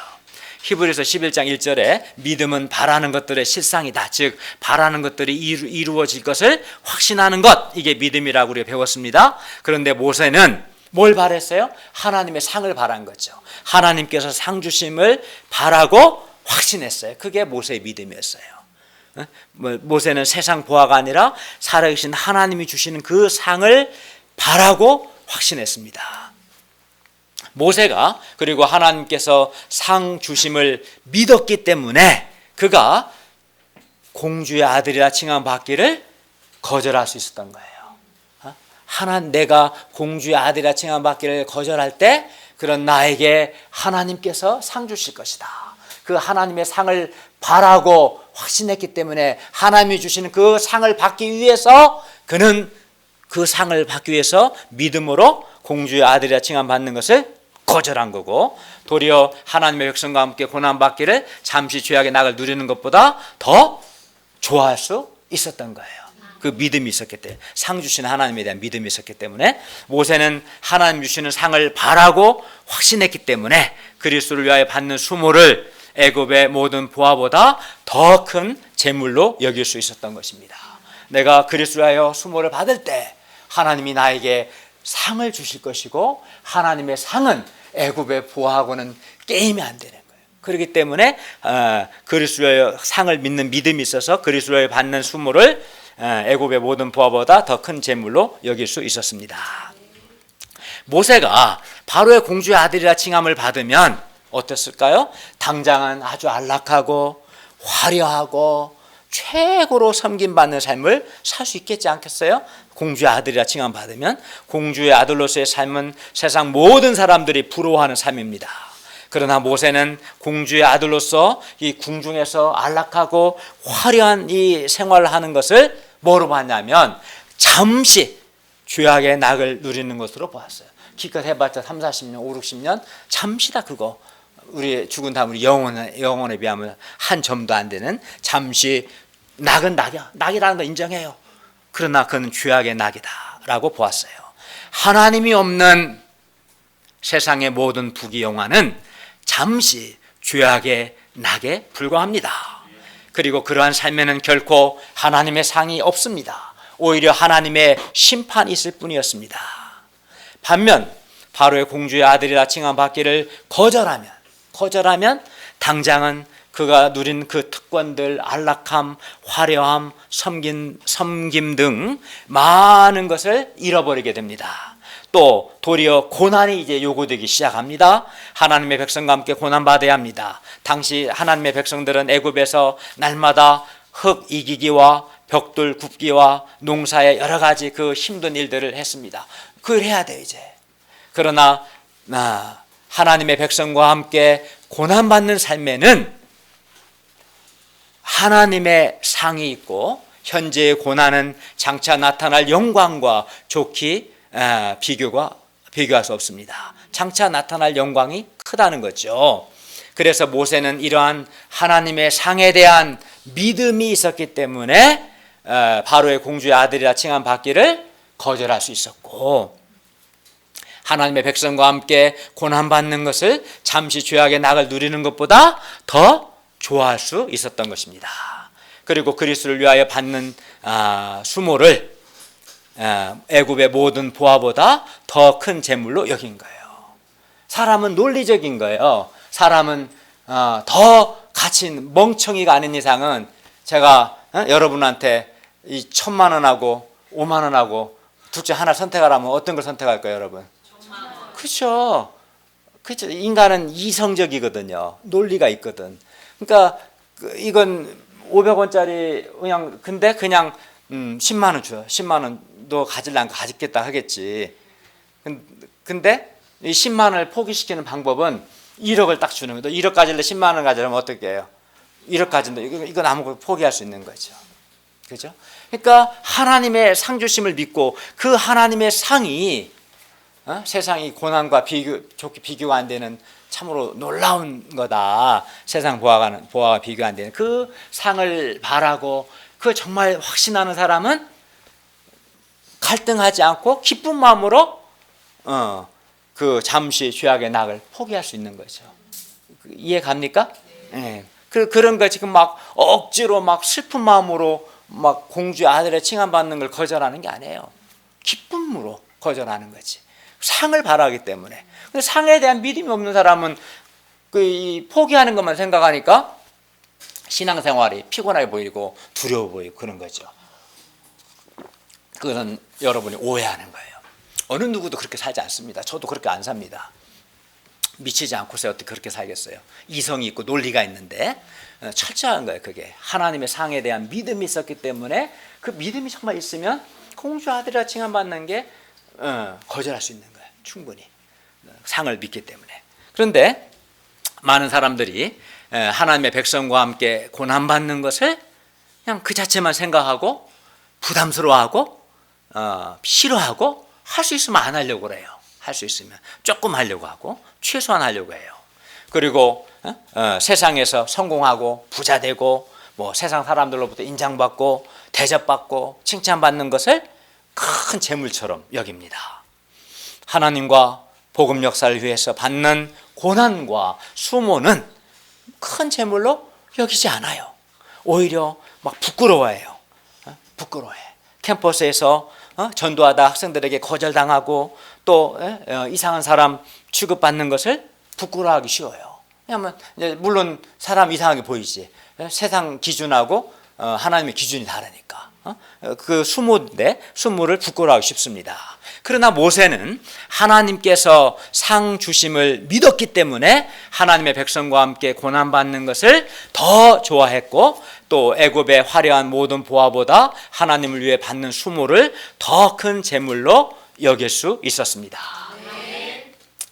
히브리서 11장 1절에 믿음은 바라는 것들의 실상이다. 즉 바라는 것들이 이루어질 것을 확신하는 것, 이게 믿음이라고 우리가 배웠습니다. 그런데 모세는 뭘 바랬어요? 하나님의 상을 바란 거죠. 하나님께서 상 주심을 바라고 확신했어요. 그게 모세의 믿음이었어요. 모세는 세상 보화가 아니라 살아계신 하나님이 주시는 그 상을 바라고 확신했습니다. 모세가 그리고 하나님께서 상 주심을 믿었기 때문에 그가 공주의 아들이라 칭함받기를 거절할 수 있었던 거예요. 내가 공주의 아들이라 칭함받기를 거절할 때 그런 나에게 하나님께서 상 주실 것이다. 그 하나님의 상을 바라고 확신했기 때문에 하나님이 주시는 그 상을 받기 위해서 그는 그 상을 받기 위해서 믿음으로 공주의 아들이라 칭함받는 것을 거절한 거고, 도리어 하나님의 백성과 함께 고난받기를 잠시 죄악의 낙을 누리는 것보다 더 좋아할 수 있었던 거예요. 그 믿음이 있었기 때문에, 상 주시는 하나님에 대한 믿음이 있었기 때문에 모세는 하나님 주시는 상을 바라고 확신했기 때문에 그리스도를 위하여 받는 수모를 애굽의 모든 보화보다 더 큰 재물로 여길 수 있었던 것입니다. 내가 그리스도를 위하여 수모를 받을 때 하나님이 나에게 상을 주실 것이고, 하나님의 상은 애굽의 보화하고는 게임이 안 되는 거예요. 그렇기 때문에 그리스도를 위하여 상을 믿는 믿음이 있어서 그리스도를 위하여 받는 수모를 애굽의 모든 보화보다 더 큰 재물로 여길 수 있었습니다. 모세가 바로의 공주의 아들이라 칭함을 받으면 어땠을까요? 당장은 아주 안락하고 화려하고 최고로 섬김받는 삶을 살 수 있겠지 않겠어요? 공주의 아들이라 칭함 받으면 공주의 아들로서의 삶은 세상 모든 사람들이 부러워하는 삶입니다. 그러나 모세는 공주의 아들로서 이 궁중에서 안락하고 화려한 이 생활을 하는 것을 뭐로 봤냐면 잠시 죄악의 낙을 누리는 것으로 보았어요. 기껏 해봤자 3, 40년, 5, 60년 잠시다. 그거 우리 죽은 다음 우리 영혼에 비하면 한 점도 안 되는 잠시 낙은 낙이야. 낙이라는 거 인정해요. 그러나 그는 죄악의 낙이다 라고 보았어요. 하나님이 없는 세상의 모든 부귀영화는 잠시 죄악의 낙에 불과합니다. 그리고 그러한 삶에는 결코 하나님의 상이 없습니다. 오히려 하나님의 심판이 있을 뿐이었습니다. 반면 바로의 공주의 아들이라 칭함받기를 거절하면 당장은 그가 누린 그 특권들, 안락함, 화려함, 섬김 등 많은 것을 잃어버리게 됩니다. 또 도리어 고난이 이제 요구되기 시작합니다. 하나님의 백성과 함께 고난받아야 합니다. 당시 하나님의 백성들은 애굽에서 날마다 흙 이기기와 벽돌 굽기와 농사의 여러 가지 그 힘든 일들을 했습니다. 그걸 해야 돼요 이제. 그러나 하나님의 백성과 함께 고난받는 삶에는 하나님의 상이 있고 현재의 고난은 장차 나타날 영광과 좋게 비교할 수 없습니다. 장차 나타날 영광이 크다는 거죠. 그래서 모세는 이러한 하나님의 상에 대한 믿음이 있었기 때문에 바로의 공주의 아들이라 칭함받기를 거절할 수 있었고, 하나님의 백성과 함께 고난받는 것을 잠시 죄악의 낙을 누리는 것보다 더 좋아할 수 있었던 것입니다. 그리고 그리스도를 위하여 받는 수모를 애굽의 모든 보화보다 더 큰 재물로 여긴 거예요. 사람은 논리적인 거예요. 사람은 더 가치 있는, 멍청이가 아닌 이상은 제가 여러분한테 이 1,000만 원하고 5만 원하고 둘 중 하나 선택하라면 어떤 걸 선택할까요, 여러분? 그렇죠. 그렇죠. 인간은 이성적이거든요. 논리가 있거든. 그러니까 이건 500원짜리 그냥 10만 원 줘요. 10만 원도 가질란 거 가지겠다 하겠지. 근데 이 10만 원을 포기시키는 방법은 1억을 딱 주는 거예요. 1억 가질래 10만 원 가지려면 어떻게 해요? 1억 가진다. 이건 아무것도 포기할 수 있는 거죠. 그죠? 그러니까 하나님의 상 주심을 믿고 그 하나님의 상이 세상이 고난과 좋게 비교가 안 되는 참으로 놀라운 거다. 세상 보아가 비교 안 되는 그 상을 바라고 그 정말 확신하는 사람은 갈등하지 않고 기쁜 마음으로 그 잠시 죄악의 낙을 포기할 수 있는 거죠. 이해 갑니까? 네. 그런 거 지금 막 억지로 막 슬픈 마음으로 막 공주의 아들의 칭함받는 걸 거절하는 게 아니에요. 기쁨으로 거절하는 거지. 상을 바라기 때문에. 근데 상에 대한 믿음이 없는 사람은 이 포기하는 것만 생각하니까 신앙생활이 피곤해 보이고 두려워 보이고 그런 거죠. 그것은 여러분이 오해하는 거예요. 어느 누구도 그렇게 살지 않습니다. 저도 그렇게 안 삽니다. 미치지 않고서 어떻게 그렇게 살겠어요. 이성이 있고 논리가 있는데 철저한 거예요. 그게 하나님의 상에 대한 믿음이 있었기 때문에 그 믿음이 정말 있으면 공주 아들이라 칭함받는 게 거절할 수 있는 거예요. 충분히 상을 믿기 때문에. 그런데 많은 사람들이 하나님의 백성과 함께 고난받는 것을 그냥 그 자체만 생각하고 부담스러워하고 싫어하고 할 수 있으면 안 하려고 그래요. 할 수 있으면 조금 하려고 하고 최소한 하려고 해요. 그리고 세상에서 성공하고 부자 되고 뭐 세상 사람들로부터 인정받고 대접받고 칭찬받는 것을 큰 재물처럼 여깁니다. 하나님과 복음 역사를 위해서 받는 고난과 수모는 큰 재물로 여기지 않아요. 오히려 막 부끄러워해요. 부끄러워해. 캠퍼스에서 전도하다 학생들에게 거절당하고 또 이상한 사람 취급받는 것을 부끄러워하기 쉬워요. 왜냐하면 물론 사람 이상하게 보이지. 세상 기준하고 하나님의 기준이 다르니까. 그 수모인데 수모를 부끄러워하기 쉽습니다. 그러나 모세는 하나님께서 상 주심을 믿었기 때문에 하나님의 백성과 함께 고난받는 것을 더 좋아했고 또 애굽의 화려한 모든 보화보다 하나님을 위해 받는 수모를 더 큰 재물로 여길 수 있었습니다.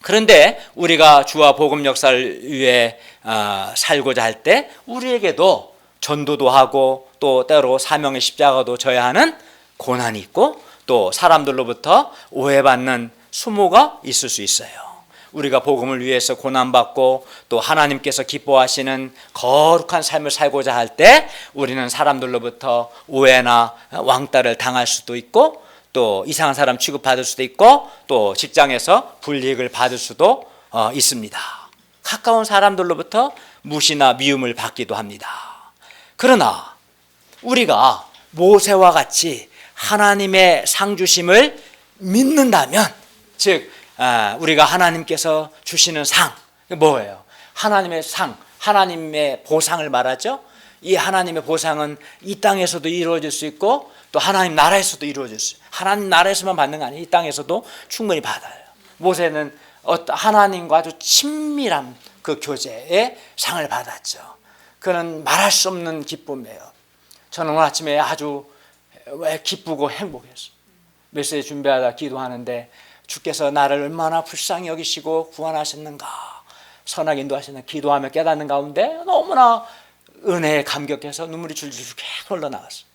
그런데 우리가 주와 복음 역사를 위해 살고자 할 때 우리에게도 전도도 하고 또 때로 사명의 십자가도 져야 하는 고난이 있고 또 사람들로부터 오해받는 수모가 있을 수 있어요. 우리가 복음을 위해서 고난받고 또 하나님께서 기뻐하시는 거룩한 삶을 살고자 할 때 우리는 사람들로부터 오해나 왕따를 당할 수도 있고 또 이상한 사람 취급받을 수도 있고 또 직장에서 불이익을 받을 수도 있습니다. 가까운 사람들로부터 무시나 미움을 받기도 합니다. 그러나 우리가 모세와 같이 하나님의 상 주심을 믿는다면 즉 우리가 하나님께서 주시는 상 뭐예요? 하나님의 상, 하나님의 보상을 말하죠. 이 하나님의 보상은 이 땅에서도 이루어질 수 있고 또 하나님 나라에서도 이루어질 수 있어요. 하나님 나라에서만 받는 거 아니에요. 이 땅에서도 충분히 받아요. 모세는 하나님과 아주 친밀한 그 교제의 상을 받았죠. 그는 말할 수 없는 기쁨이에요. 저는 오늘 아침에 아주 기쁘고 행복했어요. 메시지 준비하다 기도하는데 주께서 나를 얼마나 불쌍히 여기시고 구원하셨는가 선하게 인도하시는 기도하며 깨닫는 가운데 너무나 은혜에 감격해서 눈물이 줄줄 흘러나왔어요.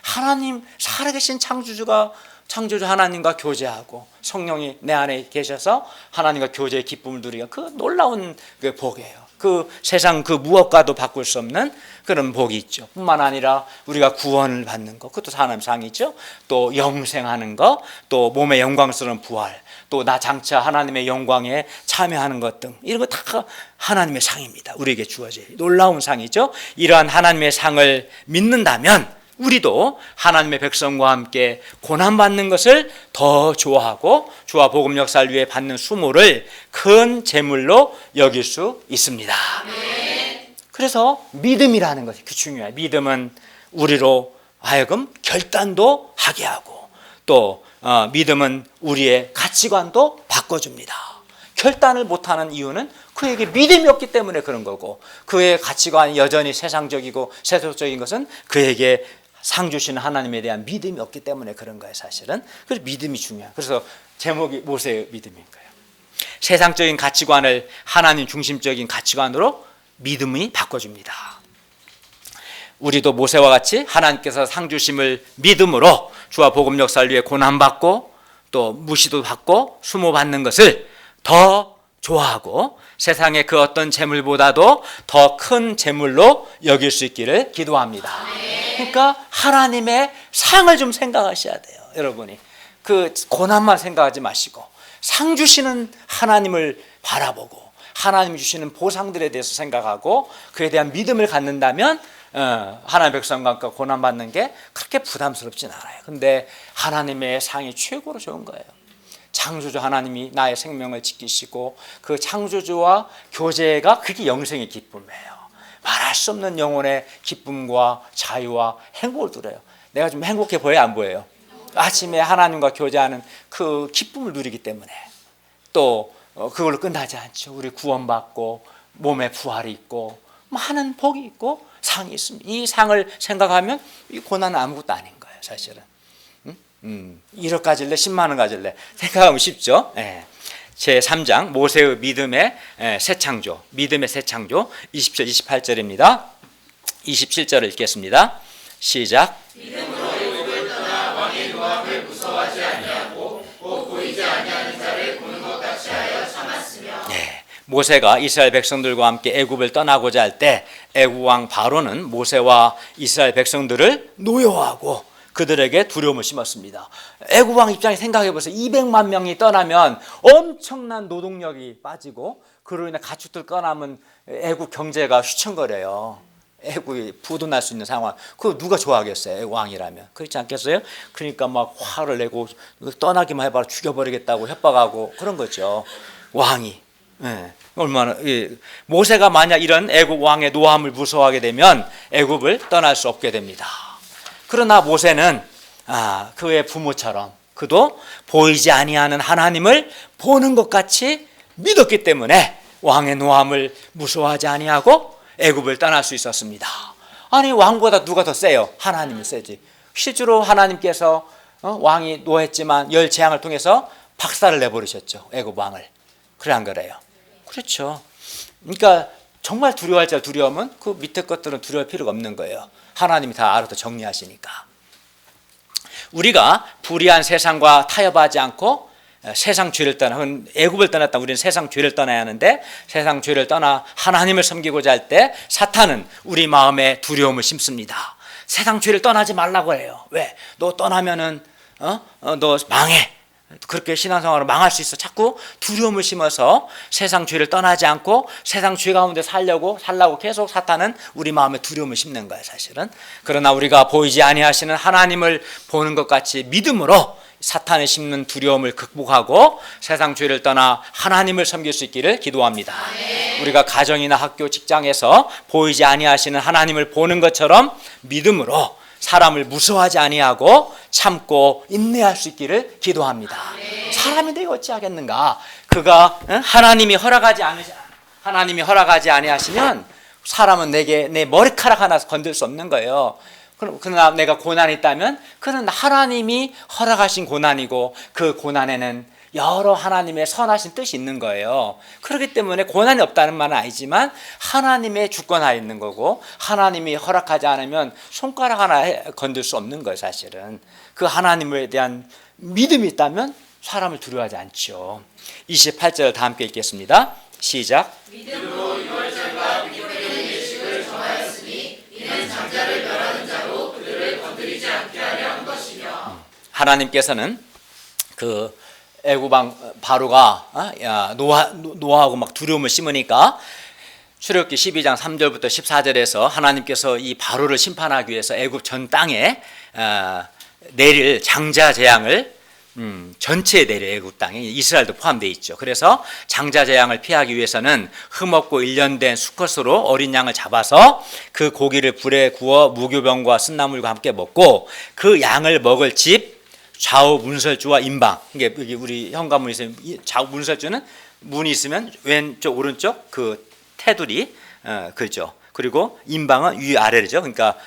하나님 살아계신 창조주 하나님과 교제하고 성령이 내 안에 계셔서 하나님과 교제의 기쁨을 누리가 그 놀라운 그 복이에요. 그 세상 그 무엇과도 바꿀 수 없는 그런 복이 있죠. 뿐만 아니라 우리가 구원을 받는 것, 그것도 하나님의 상이죠. 또 영생하는 것, 또 몸의 영광스러운 부활, 또 나 장차 하나님의 영광에 참여하는 것 등 이런 거 다 하나님의 상입니다. 우리에게 주어질 놀라운 상이죠. 이러한 하나님의 상을 믿는다면 우리도 하나님의 백성과 함께 고난받는 것을 더 좋아하고 주와 복음 역사를 위해 받는 수모를 큰 재물로 여길 수 있습니다. 그래서 믿음이라는 것이 중요해요. 믿음은 우리로 하여금 결단도 하게 하고 또 믿음은 우리의 가치관도 바꿔줍니다. 결단을 못하는 이유는 그에게 믿음이 없기 때문에 그런 거고, 그의 가치관이 여전히 세상적이고 세속적인 것은 그에게 상 주시는 하나님에 대한 믿음이 없기 때문에 그런 거예요, 사실은. 그래서 믿음이 중요해요. 그래서 제목이 모세의 믿음인 거예요. 세상적인 가치관을 하나님 중심적인 가치관으로 믿음이 바꿔줍니다. 우리도 모세와 같이 하나님께서 상 주심을 믿음으로 주와 복음 역사를 위해 고난받고 또 무시도 받고 수모받는 것을 더 좋아하고 세상의 그 어떤 재물보다도 더 큰 재물로 여길 수 있기를 기도합니다. 그러니까 하나님의 상을 좀 생각하셔야 돼요. 여러분이 그 고난만 생각하지 마시고 상 주시는 하나님을 바라보고 하나님 주시는 보상들에 대해서 생각하고 그에 대한 믿음을 갖는다면 하나님의 백성과 함께 고난받는 게 그렇게 부담스럽진 않아요. 근데 하나님의 상이 최고로 좋은 거예요. 창조주 하나님이 나의 생명을 지키시고 그 창조주와 교제가 그게 영생의 기쁨이에요. 말할 수 없는 영혼의 기쁨과 자유와 행복을 누려요. 내가 좀 행복해 보여요, 안 보여요? 아침에 하나님과 교제하는 그 기쁨을 누리기 때문에 또 그걸로 끝나지 않죠. 우리 구원받고 몸에 부활이 있고 많은 복이 있고 상이 있습니다. 이 상을 생각하면 이 고난은 아무것도 아닌 거예요, 사실은. 1억 가질래 10만 원 가질래 생각하면 쉽죠. 제3장 모세의 믿음의 새 창조, 믿음의 새 창조 20절 28절입니다. 27절을 읽겠습니다. 시작. 믿음으로 애굽을 떠나 왕의 노함을 무서워하지 아니하고 곧 보이지 아니하는 자를 보는 것 같이 하여 참았으며. 모세가 이스라엘 백성들과 함께 애굽을 떠나고자 할 때 애굽 왕 바로는 모세와 이스라엘 백성들을 노여워하고 그들에게 두려움을 심었습니다. 애굽 왕 입장에 생각해 보세요. 200만 명이 떠나면 엄청난 노동력이 빠지고 그로 인해 가축들 떠나면 애굽 경제가 휘청거려요. 애굽이 부도날 수 있는 상황. 그거 누가 좋아하겠어요? 애굽 왕이라면. 그렇지 않겠어요? 그러니까 막 화를 내고 떠나기만 해봐라 죽여버리겠다고 협박하고 그런 거죠. 왕이. 얼마나 모세가 만약 이런 애굽 왕의 노함을 무서워하게 되면 애굽을 떠날 수 없게 됩니다. 그러나 모세는 그의 부모처럼 그도 보이지 아니하는 하나님을 보는 것 같이 믿었기 때문에 왕의 노함을 무서워하지 아니하고 애굽을 떠날 수 있었습니다. 아니 왕보다 누가 더 세요? 하나님이 세지. 실제로 하나님께서 왕이 노했지만 열 재앙을 통해서 박살을 내버리셨죠. 애굽 왕을. 그래 안 그래요? 그렇죠. 그러니까 정말 두려워할 자 두려움은 그 밑에 것들은 두려울 필요가 없는 거예요. 하나님이 다 알아서 정리하시니까. 우리가 불의한 세상과 타협하지 않고 세상 죄를 떠나 애굽을 떠났다 우리는 세상 죄를 떠나야 하는데 세상 죄를 떠나 하나님을 섬기고자 할 때 사탄은 우리 마음에 두려움을 심습니다. 세상 죄를 떠나지 말라고 해요. 왜? 너 떠나면은 너 망해. 그렇게 신앙생활을 망할 수 있어. 자꾸 두려움을 심어서 세상 죄를 떠나지 않고 세상 죄 가운데 살라고 계속 사탄은 우리 마음에 두려움을 심는 거예요, 사실은. 그러나 우리가 보이지 아니하시는 하나님을 보는 것 같이 믿음으로 사탄이 심는 두려움을 극복하고 세상 죄를 떠나 하나님을 섬길 수 있기를 기도합니다. 우리가 가정이나 학교, 직장에서 보이지 아니하시는 하나님을 보는 것처럼 믿음으로 사람을 무서워하지 아니하고 참고 인내할 수 있기를 기도합니다. 사람인데 어찌하겠는가? 그가 하나님이 허락하지 아니하시면 사람은 내게 내 머리카락 하나 건들 수 없는 거예요. 그러나 내가 고난이 있다면 그는 하나님이 허락하신 고난이고 그 고난에는 여러 하나님의 선하신 뜻이 있는 거예요. 그렇기 때문에 고난이 없다는 말은 아니지만 하나님의 주권하에 있는 거고 하나님이 허락하지 않으면 손가락 하나 건들 수 없는 거예요, 사실은. 그 하나님에 대한 믿음이 있다면 사람을 두려워하지 않죠. 28절 다 함께 읽겠습니다. 시작. 믿음으로 6월절 하나님께서는 그 애굽왕 바로가 노하고 막 두려움을 심으니까 출애굽기 12장 3절부터 14절에서 하나님께서 이 바로를 심판하기 위해서 애굽 전 땅에 내릴 장자 재앙을 전체에 내려 애굽 땅에 이스라엘도 포함되어 있죠. 그래서 장자 재앙을 피하기 위해서는 흠없고 일련된 수컷으로 어린 양을 잡아서 그 고기를 불에 구워 무교병과 쓴나물과 함께 먹고 그 양을 먹을 집 좌우 문설주와 임방, 이게 우리 현관문이 있으면 좌우 문설주는 문이 있으면 왼쪽 오른쪽 그 테두리 그렇죠. 그리고 임방은 위 아래죠. 그러니까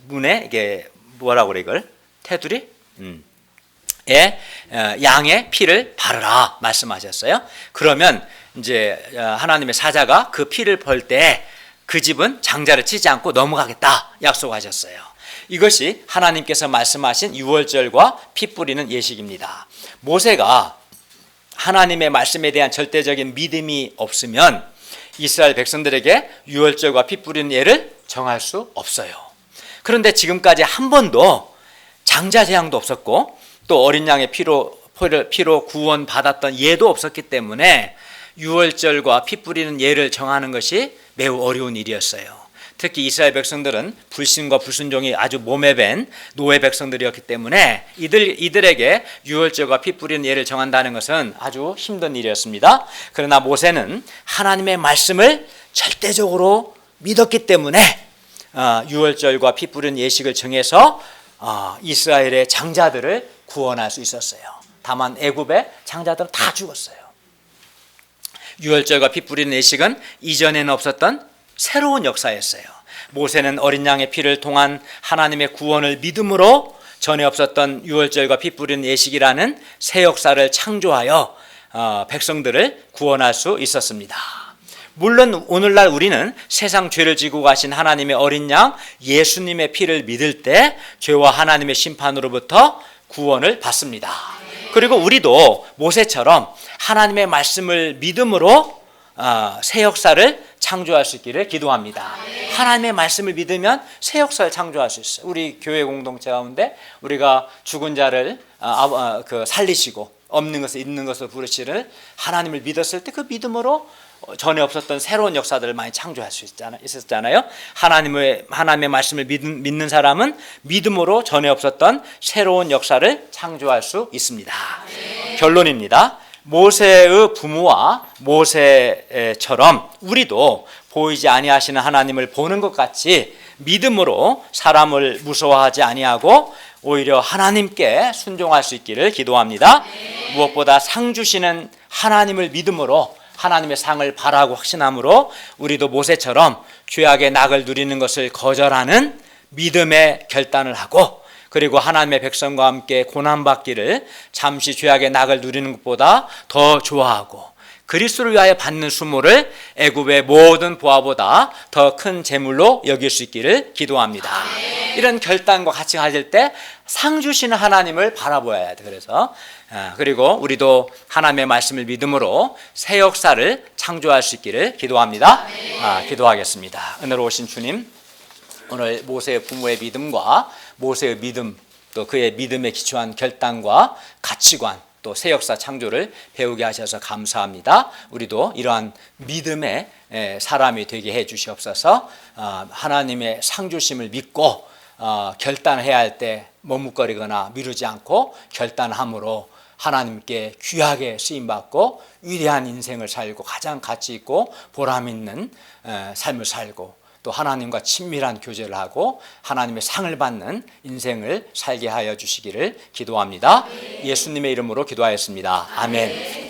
문에 이게 뭐라고 그래 이걸 테두리 양의 피를 바르라 말씀하셨어요. 그러면 이제 하나님의 사자가 그 피를 벌 때 그 집은 장자를 치지 않고 넘어가겠다 약속하셨어요. 이것이 하나님께서 말씀하신 유월절과 피 뿌리는 예식입니다. 모세가 하나님의 말씀에 대한 절대적인 믿음이 없으면 이스라엘 백성들에게 유월절과 피 뿌리는 예를 정할 수 없어요. 그런데 지금까지 한 번도 장자 재앙도 없었고 또 어린 양의 피로 구원 받았던 예도 없었기 때문에 유월절과 피 뿌리는 예를 정하는 것이 매우 어려운 일이었어요. 특히 이스라엘 백성들은 불신과 불순종이 아주 몸에 밴 노예 백성들이었기 때문에 이들에게 유월절과 피 뿌리는 예를 정한다는 것은 아주 힘든 일이었습니다. 그러나 모세는 하나님의 말씀을 절대적으로 믿었기 때문에 유월절과 피 뿌리는 예식을 정해서 이스라엘의 장자들을 구원할 수 있었어요. 다만 애굽의 장자들은 다 죽었어요. 유월절과 피 뿌리는 예식은 이전에는 없었던 새로운 역사였어요. 모세는 어린 양의 피를 통한 하나님의 구원을 믿음으로 전에 없었던 유월절과 피 뿌리는 예식이라는 새 역사를 창조하여 백성들을 구원할 수 있었습니다. 물론 오늘날 우리는 세상 죄를 지고 가신 하나님의 어린 양 예수님의 피를 믿을 때 죄와 하나님의 심판으로부터 구원을 받습니다. 그리고 우리도 모세처럼 하나님의 말씀을 믿음으로 새 역사를 창조할 수 있기를 기도합니다. 하나님의 말씀을 믿으면 새 역사를 창조할 수 있어요. 우리 교회 공동체 가운데 우리가 죽은 자를 살리시고 없는 것을 있는 것을 부르시는 하나님을 믿었을 때 그 믿음으로 전에 없었던 새로운 역사들을 많이 창조할 수 있었잖아요. 하나님의 말씀을 믿는 사람은 믿음으로 전에 없었던 새로운 역사를 창조할 수 있습니다. 결론입니다. 모세의 부모와 모세처럼 우리도 보이지 아니하시는 하나님을 보는 것 같이 믿음으로 사람을 무서워하지 아니하고 오히려 하나님께 순종할 수 있기를 기도합니다. 무엇보다 상 주시는 하나님을 믿음으로 하나님의 상을 바라고 확신함으로 우리도 모세처럼 죄악의 낙을 누리는 것을 거절하는 믿음의 결단을 하고 그리고 하나님의 백성과 함께 고난받기를 잠시 죄악의 낙을 누리는 것보다 더 좋아하고 그리스도를 위하여 받는 수모를 애굽의 모든 보화보다 더 큰 재물로 여길 수 있기를 기도합니다. 이런 결단과 같이 가질 때 상 주시는 하나님을 바라보아야 돼. 그리고 우리도 하나님의 말씀을 믿음으로 새 역사를 창조할 수 있기를 기도합니다. 기도하겠습니다. 은혜로우신 주님, 오늘 모세의 부모의 믿음과 모세의 믿음 또 그의 믿음에 기초한 결단과 가치관 또 새 역사 창조를 배우게 하셔서 감사합니다. 우리도 이러한 믿음의 사람이 되게 해 주시옵소서. 하나님의 상 주심을 믿고 결단해야 할 때 머뭇거리거나 미루지 않고 결단함으로 하나님께 귀하게 쓰임받고 위대한 인생을 살고 가장 가치 있고 보람 있는 삶을 살고 또 하나님과 친밀한 교제를 하고 하나님의 상을 받는 인생을 살게 하여 주시기를 기도합니다. 예수님의 이름으로 기도하였습니다. 아멘.